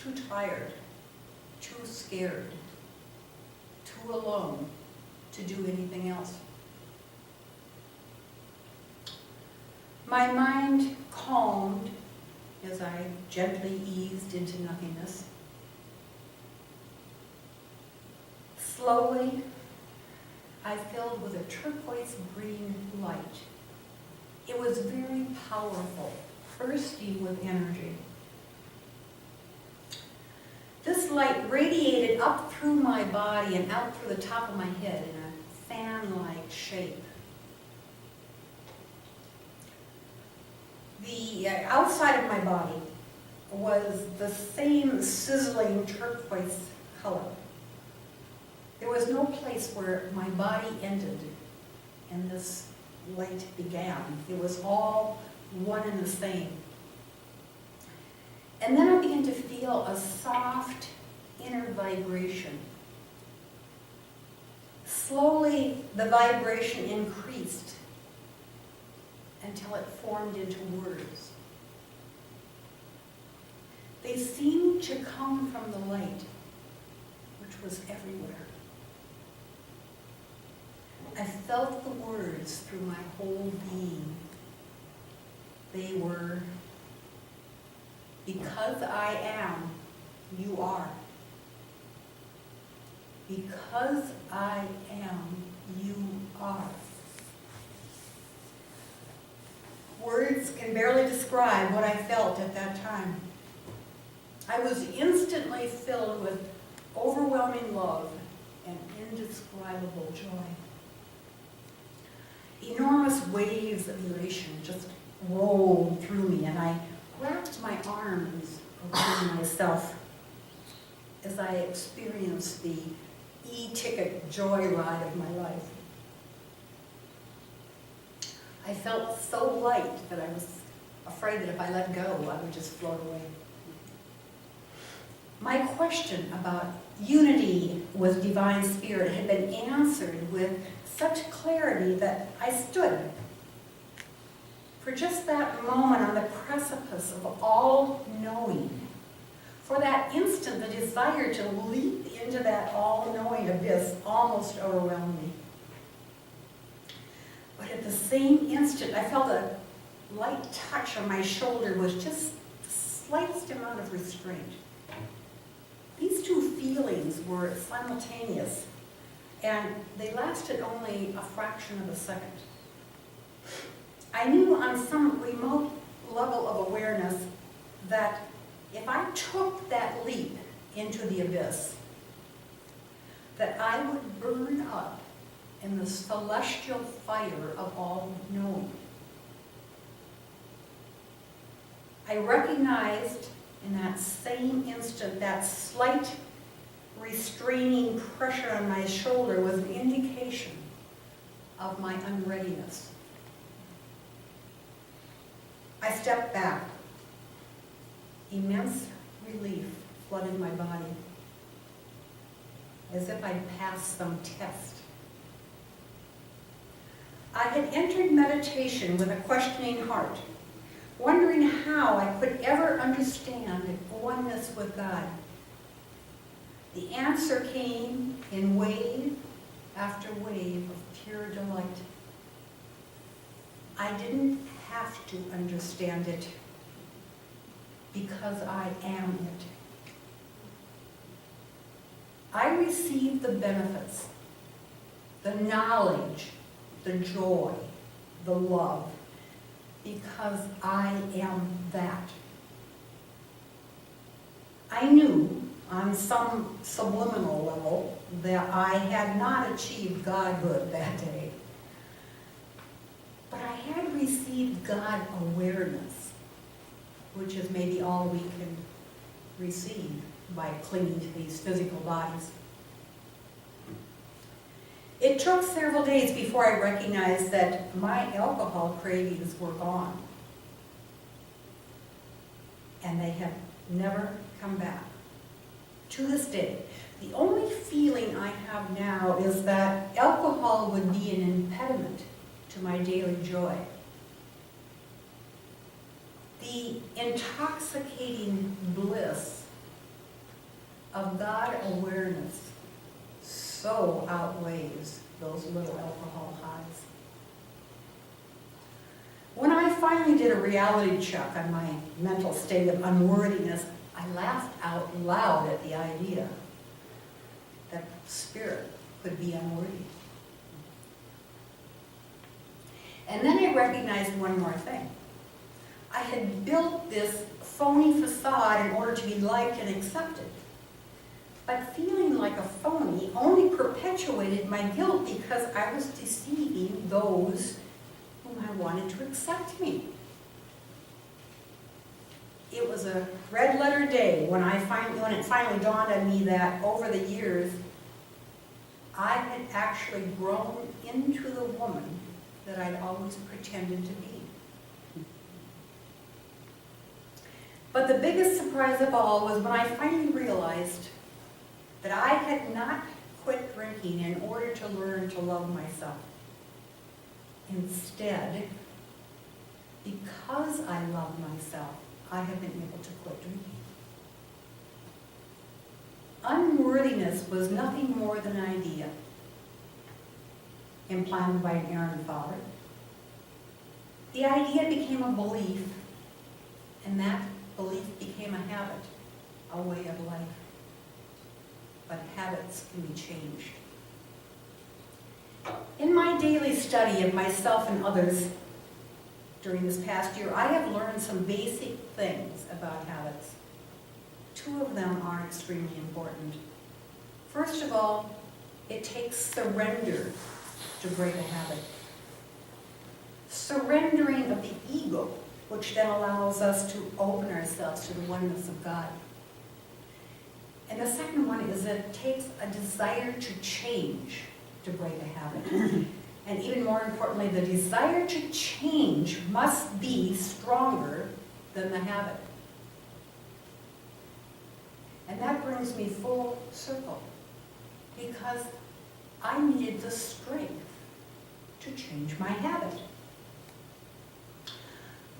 too tired, too scared, too alone to do anything else. My mind calmed as I gently eased into nothingness. Slowly, I filled with a turquoise green light. It was very powerful, bursting with energy. This light radiated up through my body and out through the top of my head in a fan-like shape. The outside of my body was the same sizzling turquoise color. There was no place where my body ended and this light began. It was all one and the same. And then I began to feel a soft inner vibration. Slowly, the vibration increased until it formed into words. They seemed to come from the light, which was everywhere. I felt the words through my whole being. They were, because I am, you are. Because I am, you are. Words can barely describe what I felt at that time. I was instantly filled with overwhelming love and indescribable joy. Enormous waves of elation just rolled through me, and I wrapped my arms around myself as I experienced the e-ticket joyride of my life. I felt so light that I was afraid that if I let go, I would just float away. My question about unity with Divine Spirit had been answered with such clarity that I stood for just that moment on the precipice of all knowing. For that instant, the desire to leap into that all-knowing abyss almost overwhelmed me. But at the same instant, I felt a light touch on my shoulder with just the slightest amount of restraint. These two feelings were simultaneous, and they lasted only a fraction of a second. I knew on some remote level of awareness that if I took that leap into the abyss, that I would burn up in the celestial fire of all knowing. I recognized in that same instant that slight restraining pressure on my shoulder was an indication of my unreadiness. I stepped back. Immense relief flooded my body, as if I'd passed some test. I had entered meditation with a questioning heart, wondering how I could ever understand oneness with God. The answer came in wave after wave of pure delight. I didn't have to understand it, because I am it. I received the benefits, the knowledge, the joy, the love, because I am that. I knew on some subliminal level that I had not achieved Godhood that day, but I had received God awareness, which is maybe all we can receive by clinging to these physical bodies. It took several days before I recognized that my alcohol cravings were gone, and they have never come back. To this day, the only feeling I have now is that alcohol would be an impediment to my daily joy. The intoxicating bliss of God awareness so outweighs those little alcohol highs. When I finally did a reality check on my mental state of unworthiness, I laughed out loud at the idea that spirit could be unworthy. And then I recognized one more thing. I had built this phony facade in order to be liked and accepted. But feeling like a phony only perpetuated my guilt because I was deceiving those whom I wanted to accept me. It was a red letter day when it finally dawned on me that over the years, I had actually grown into the woman that I'd always pretended to be. But the biggest surprise of all was when I finally realized that I had not quit drinking in order to learn to love myself. Instead, because I love myself, I have been able to quit drinking. Unworthiness was nothing more than an idea implanted by an errant father. The idea became a belief, and that belief became a habit, a way of life. But habits can be changed. In my daily study of myself and others during this past year, I have learned some basic things about habits. Two of them are extremely important. First of all, it takes surrender to break a habit. Surrendering of the ego, which then allows us to open ourselves to the oneness of God. And the second one is that it takes a desire to change to break a habit. And even more importantly, the desire to change must be stronger than the habit. And that brings me full circle, because I needed the strength to change my habit.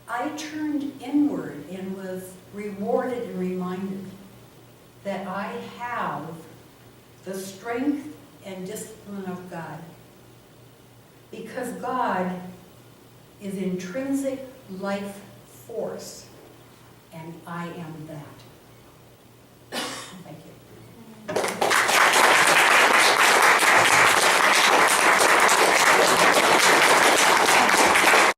I turned inward and was rewarded and reminded that I have the strength and discipline of God, because God is intrinsic life force, and I am that.